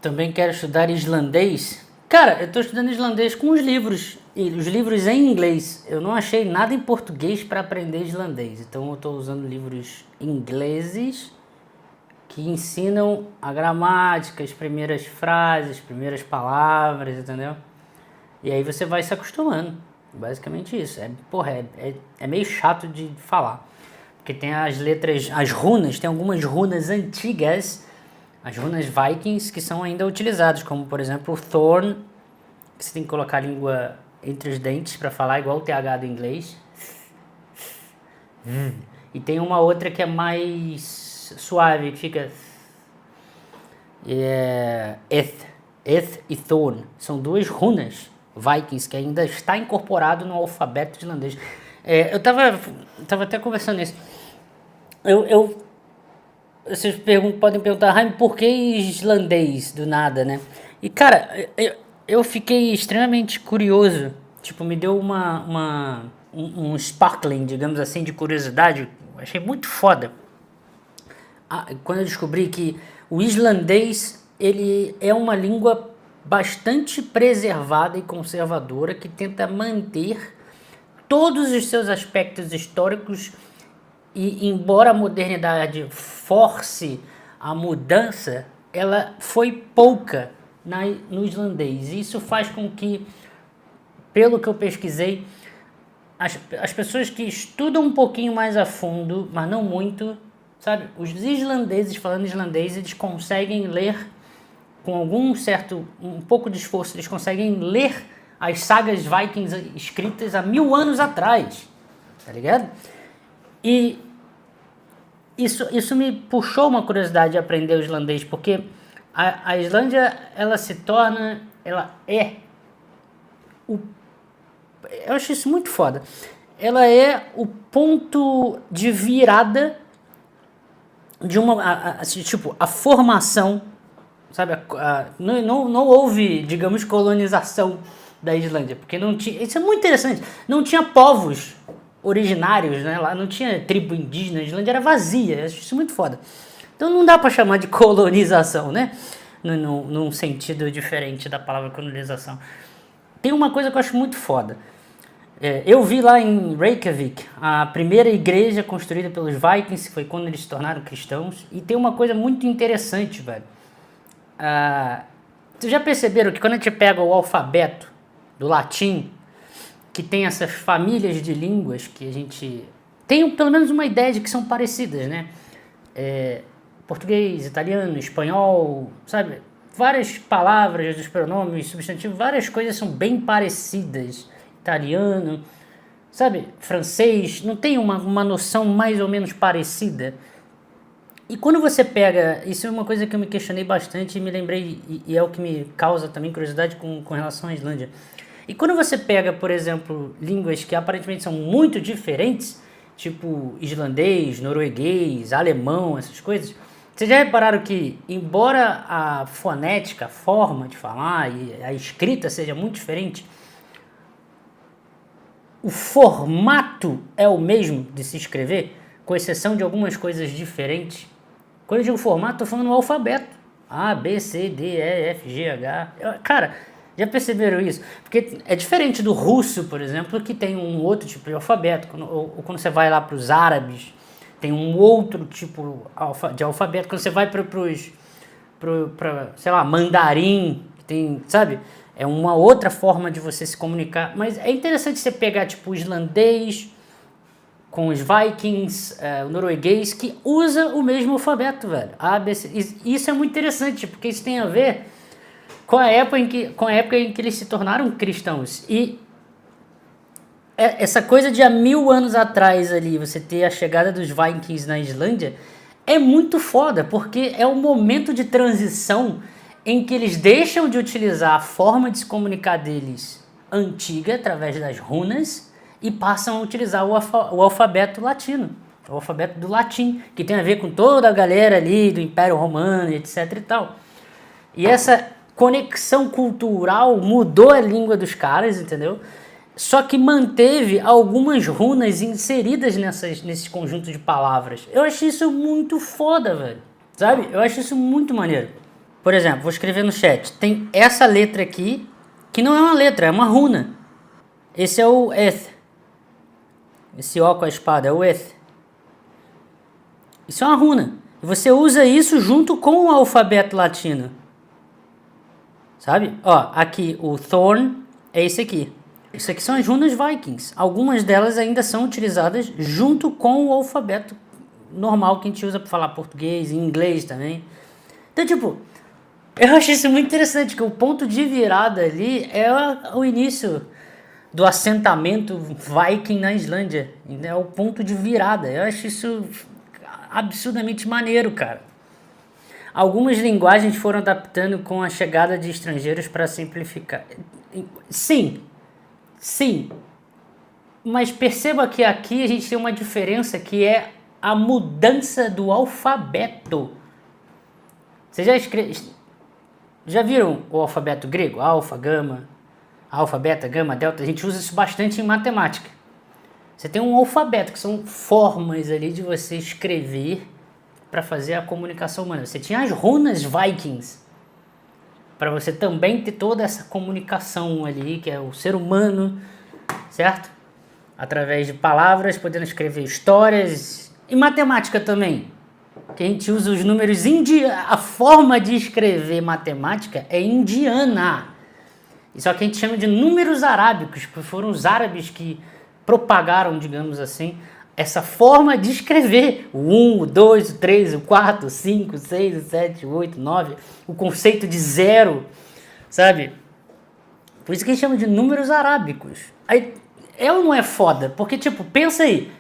também quero estudar islandês. Cara, eu tô estudando islandês com os livros, e os livros em inglês. Eu não achei nada em português para aprender islandês, então eu tô usando livros ingleses que ensinam a gramática, as primeiras frases, as primeiras palavras, entendeu? E aí você vai se acostumando, basicamente isso. É meio chato de falar, porque tem as letras, as runas, tem algumas runas antigas, as runas Vikings, que são ainda utilizadas, como por exemplo o Thorn, que você tem que colocar a língua entre os dentes para falar, igual o TH do inglês. E tem uma outra que é mais suave, que fica... Eth e Thorn. São duas runas Vikings que ainda está incorporado no alfabeto islandês. Eu tava até conversando nisso. Vocês podem perguntar, Jaime, por que islandês do nada, né? E cara, eu fiquei extremamente curioso. Tipo, me deu um sparkling, digamos assim, de curiosidade. Eu achei muito foda. Quando eu descobri que o islandês, ele é uma língua bastante preservada e conservadora que tenta manter todos os seus aspectos históricos e, embora a modernidade force a mudança, ela foi pouca no islandês. Isso faz com que, pelo que eu pesquisei, as pessoas que estudam um pouquinho mais a fundo, mas não muito, sabe? Os islandeses, falando islandês, eles conseguem ler com um pouco de esforço, eles conseguem ler as sagas Vikings escritas há 1000 anos atrás, tá ligado? E isso me puxou uma curiosidade de aprender o islandês, porque a Islândia, ela é eu acho isso muito foda. Ela é o ponto de virada de a formação, sabe? Não houve, digamos, colonização da Islândia, porque não tinha. Isso é muito interessante. Não tinha povos originários, né? Lá não tinha tribo indígena. A Islândia era vazia. Eu acho isso muito foda. Então não dá para chamar de colonização, né? Num sentido diferente da palavra colonização. Tem uma coisa que eu acho muito foda. Eu vi lá em Reykjavik a primeira igreja construída pelos Vikings, que foi quando eles se tornaram cristãos. E tem uma coisa muito interessante, velho. Vocês já perceberam que quando a gente pega o alfabeto do latim, que tem essas famílias de línguas que a gente tem pelo menos uma ideia de que são parecidas, né? Português, italiano, espanhol, sabe? Várias palavras dos pronomes, substantivos, várias coisas são bem parecidas. Italiano, sabe? Francês, não tem uma noção mais ou menos parecida. E quando você pega, isso é uma coisa que eu me questionei bastante e me lembrei, e é o que me causa também curiosidade com relação à Islândia. E quando você pega, por exemplo, línguas que aparentemente são muito diferentes, tipo islandês, norueguês, alemão, essas coisas, vocês já repararam que, embora a fonética, a forma de falar e a escrita seja muito diferente, o formato é o mesmo de se escrever, com exceção de algumas coisas diferentes? Quando eu digo formato, estou falando no alfabeto. A, B, C, D, E, F, G, H. Cara, já perceberam isso? Porque é diferente do russo, por exemplo, que tem um outro tipo de alfabeto. Ou quando você vai lá para os árabes, tem um outro tipo de alfabeto. Quando você vai para sei lá, mandarim, tem, sabe? É uma outra forma de você se comunicar. Mas é interessante você pegar, tipo, o islandês com os Vikings, o norueguês, que usa o mesmo alfabeto, velho. A, B, C. Isso é muito interessante, porque isso tem a ver com a época em que eles se tornaram cristãos. E essa coisa de há 1000 anos atrás ali, você ter a chegada dos Vikings na Islândia, é muito foda, porque é o momento de transição em que eles deixam de utilizar a forma de se comunicar deles antiga, através das runas, e passam a utilizar o alfabeto latino, o alfabeto do latim, que tem a ver com toda a galera ali do Império Romano, etc e tal. E essa conexão cultural mudou a língua dos caras, entendeu? Só que manteve algumas runas inseridas nesse conjunto de palavras. Eu acho isso muito foda, velho. Sabe? Eu acho isso muito maneiro. por exemplo, vou escrever no chat. Tem essa letra aqui, que não é uma letra, é uma runa. Esse é o Eth. Esse O com a espada é o Eth. Isso é uma runa. E você usa isso junto com o alfabeto latino. Sabe? Ó, aqui o Thorn é esse aqui. Isso aqui são as runas Vikings. Algumas delas ainda são utilizadas junto com o alfabeto normal que a gente usa para falar português e inglês também. Então, tipo, eu acho isso muito interessante, que o ponto de virada ali é o início do assentamento Viking na Islândia. É o ponto de virada. Eu acho isso absurdamente maneiro, cara. Algumas linguagens foram adaptando com a chegada de estrangeiros para simplificar. Sim. Mas perceba que aqui a gente tem uma diferença, que é a mudança do alfabeto. Vocês já viram o alfabeto grego? Alfa, gama, alfa, beta, gama, delta. A gente usa isso bastante em matemática. Você tem um alfabeto, que são formas ali de você escrever para fazer a comunicação humana. Você tinha as runas Vikings, para você também ter toda essa comunicação ali, que é o ser humano, certo? Através de palavras, podendo escrever histórias. E matemática também, que a gente usa os números a forma de escrever matemática é indiana. Só que a gente chama de números arábicos, porque foram os árabes que propagaram, digamos assim, essa forma de escrever. O 1, o 2, o 3, o 4, o 5, o 6, o 7, o 8, o 9, o conceito de zero, sabe? Por isso que a gente chama de números arábicos. Aí, ou não é foda? Porque, tipo, pensa aí,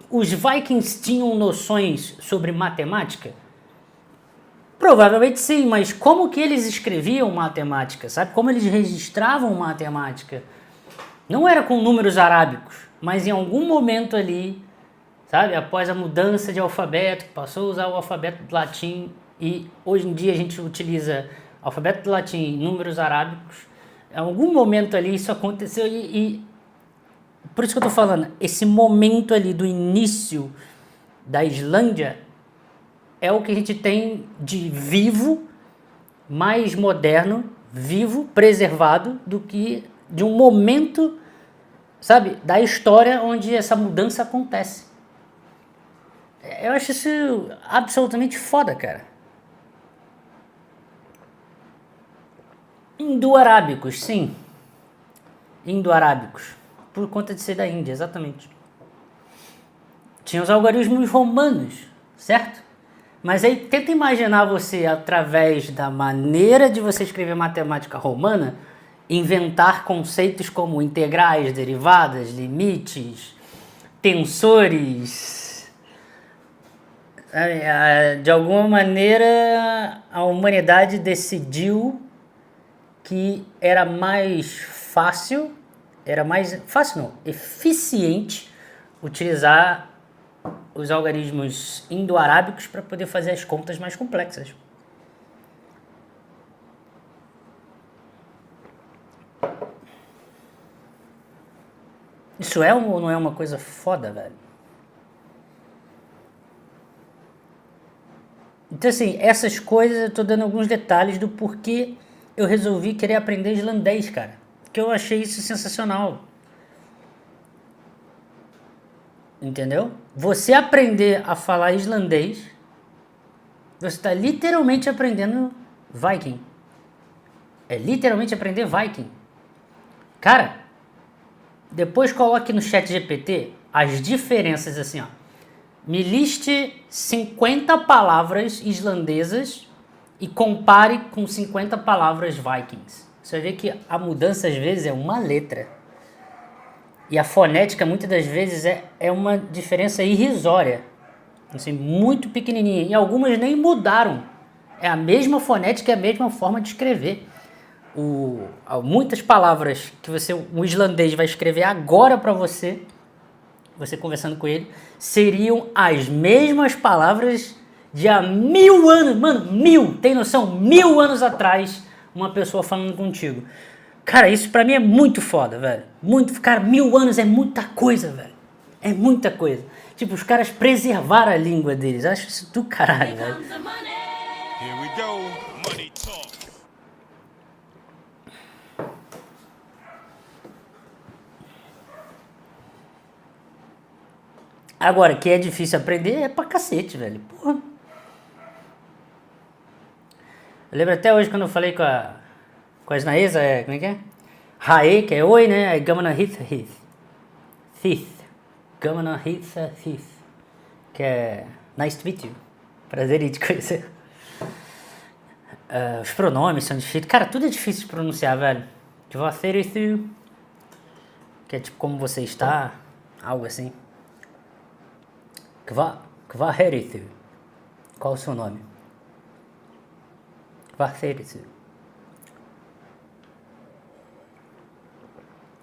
os Vikings tinham noções sobre matemática? Provavelmente sim, mas como que eles escreviam matemática, sabe? Como eles registravam matemática? Não era com números arábicos, mas em algum momento ali, sabe? Após a mudança de alfabeto, que passou a usar o alfabeto do latim, e hoje em dia a gente utiliza alfabeto do latim e números arábicos. Em algum momento ali isso aconteceu e por isso que eu tô falando, esse momento ali do início da Islândia é o que a gente tem de vivo, mais moderno, vivo, preservado, do que de um momento, sabe, da história onde essa mudança acontece. Eu acho isso absolutamente foda, cara. Indo-arábicos, sim. Indo-arábicos. Por conta de ser da Índia, exatamente. Tinha os algarismos romanos, certo? Mas aí tenta imaginar você, através da maneira de você escrever matemática romana, inventar conceitos como integrais, derivadas, limites, tensores. De alguma maneira, a humanidade decidiu que era mais fácil, eficiente utilizar os algarismos indo-arábicos para poder fazer as contas mais complexas. Isso é ou não é uma coisa foda, velho? Então, assim, essas coisas eu tô dando alguns detalhes do porquê eu resolvi querer aprender islandês, cara. Porque eu achei isso sensacional. Entendeu? Você aprender a falar islandês, você está literalmente aprendendo Viking. É literalmente aprender Viking. Cara, depois coloque no chat GPT as diferenças assim, ó. Me liste 50 palavras islandesas e compare com 50 palavras Vikings. Você vai ver que a mudança às vezes é uma letra. E a fonética muitas das vezes é uma diferença irrisória. Assim, muito pequenininha. E algumas nem mudaram. É a mesma fonética e a mesma forma de escrever. Muitas palavras que o islandês vai escrever agora para você conversando com ele, seriam as mesmas palavras de há 1000 anos. Mano, 1000, tem noção? 1000 anos atrás, uma pessoa falando contigo. Cara, isso pra mim é muito foda, velho. Cara, 1000 anos é muita coisa, velho. É muita coisa. Tipo, os caras preservaram a língua deles. Eu acho isso do caralho, velho. Agora, que é difícil aprender é pra cacete, velho. Porra. Eu lembro até hoje quando eu falei com a Isnaesa, como é que é? Rae, que é oi, né? Aí Gamana Heath. Gamana Heath. Que é nice to meet you. Prazer em te conhecer. Os pronomes são difíceis. Cara, tudo é difícil de pronunciar, velho. Que é tipo como você está, algo assim. Kvaherithu. Qual o seu nome? Kvaherithu.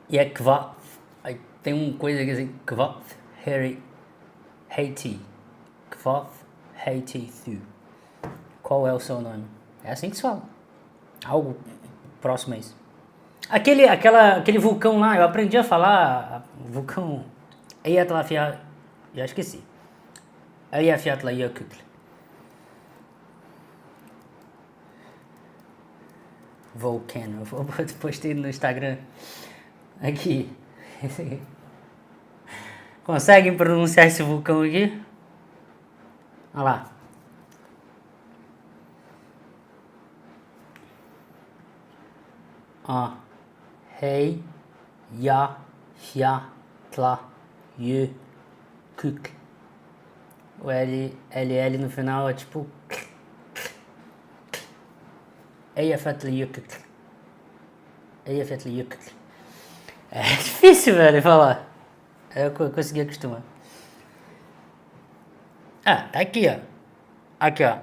E é Kva. Aí tem uma coisa que assim, Kvaherithu. Kvaherithu. Qual é o seu nome? É assim que se fala. Algo próximo a isso. Aquele vulcão lá, eu aprendi a falar. Vulcão. Eyjafjallajökull. Já esqueci. Eyjafjallajökull. Volcano. Eu postei no Instagram. Aqui. Conseguem pronunciar esse vulcão aqui? Olha lá. Eyjafjallajökull. O LL no final é tipo Eyjafjallajökull. É difícil, velho, falar. Eu consegui acostumar. Tá aqui, ó. Aqui, ó.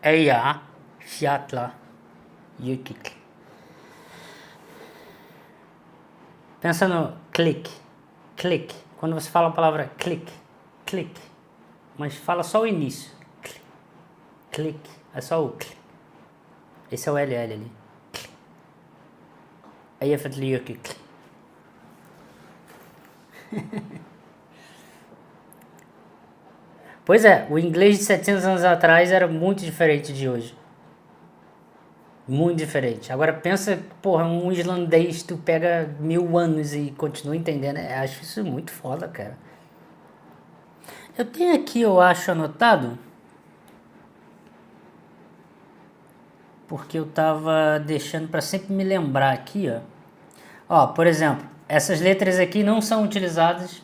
Eyjafjallajökull. Pensa no clique. Quando você fala a palavra clique. Mas fala só o início. Clique. É só o clique. Esse é o LL ali. Eyjafjallajökull. Pois é, o inglês de 700 anos atrás era muito diferente de hoje. Muito diferente. Agora pensa, porra, um islandês, tu pega 1000 anos e continua entendendo. Eu acho isso muito foda, cara. Eu tenho aqui, eu acho, anotado. Porque eu tava deixando pra sempre me lembrar aqui, ó. Ó, por exemplo, essas letras aqui não são utilizadas.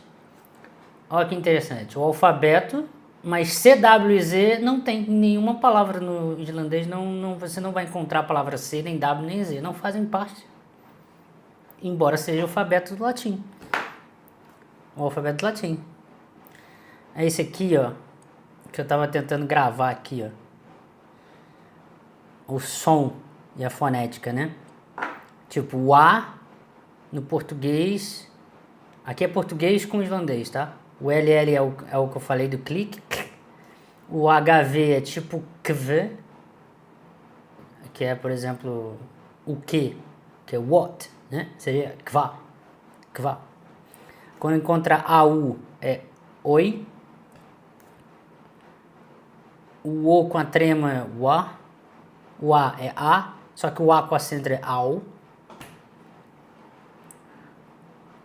Olha que interessante. O alfabeto, mas CW e Z não tem nenhuma palavra no islandês. Você não vai encontrar a palavra C, nem W, nem Z. Não fazem parte. Embora seja o alfabeto do latim. O alfabeto do latim. É esse aqui, ó. Que eu tava tentando gravar aqui, ó. O som e a fonética, né? Tipo, o A no português. Aqui é português com islandês, tá? O LL é o que eu falei do clique. O HV é tipo KV, que é, por exemplo, o que é what, né? Seria kva. Quando encontra AU é oi. O O com a trema é wa. O A é a, só que o A com acento é au.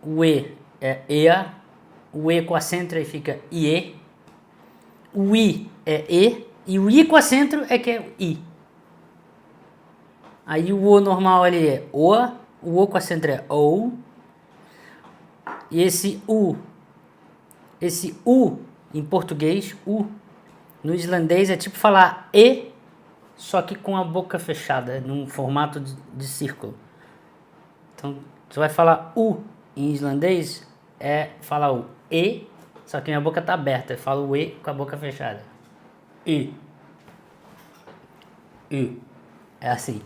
O E é ea. O E com acento aí fica ie. O I é e. E o I com acento é que é i. Aí o O normal ali é oa. O O com acento é ou. E esse U em português, U, no islandês é tipo falar E, só que com a boca fechada, num formato de círculo. Então, você vai falar U em islandês, falar o E, só que minha boca tá aberta, eu falo o E com a boca fechada. I. É assim.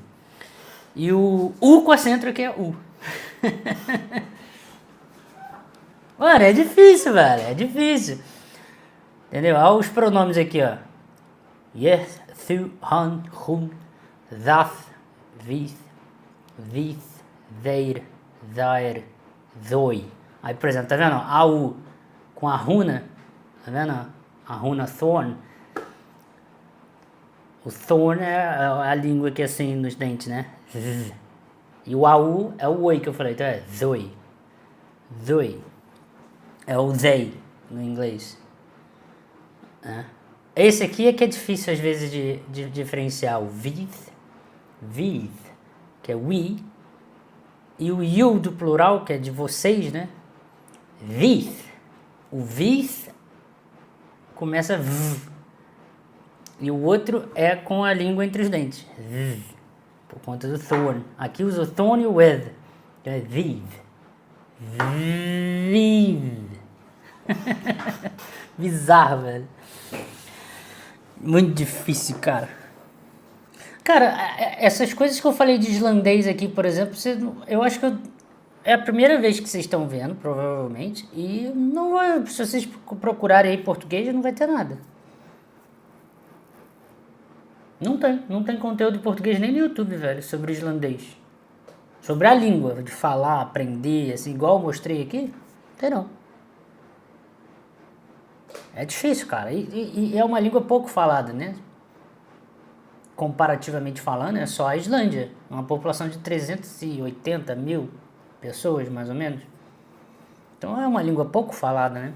E o U com acento é que é U. Mano, é difícil, velho. É difícil. Entendeu? Olha os pronomes aqui, ó. Yes, thu, han, hun, dath, vith, their, thair, thoi. Aí, por exemplo, tá vendo? A U com a runa. Tá vendo? A runa thorn. O thorn é a língua que é assim nos dentes, né? E o AU é o oi que eu falei, então é zoi. É o they no inglês. Esse aqui é que é difícil às vezes de diferenciar o with, que é we, e o you do plural, que é de vocês, né? With. O with começa v. E o outro é com a língua entre os dentes. V. Por conta do thorn. Aqui usa o thorn e o with. É with. Bizarro, velho. Muito difícil, cara. Cara, essas coisas que eu falei de islandês aqui, por exemplo, eu acho que é a primeira vez que vocês estão vendo, provavelmente. E não vai, se vocês procurarem aí português, não vai ter nada. Não tem conteúdo em português nem no YouTube, velho, sobre islandês. Sobre a língua, de falar, aprender, assim, igual eu mostrei aqui, não tem não. É difícil, cara, e é uma língua pouco falada, né? Comparativamente falando, é só a Islândia, uma população de 380 mil pessoas, mais ou menos. Então é uma língua pouco falada, né?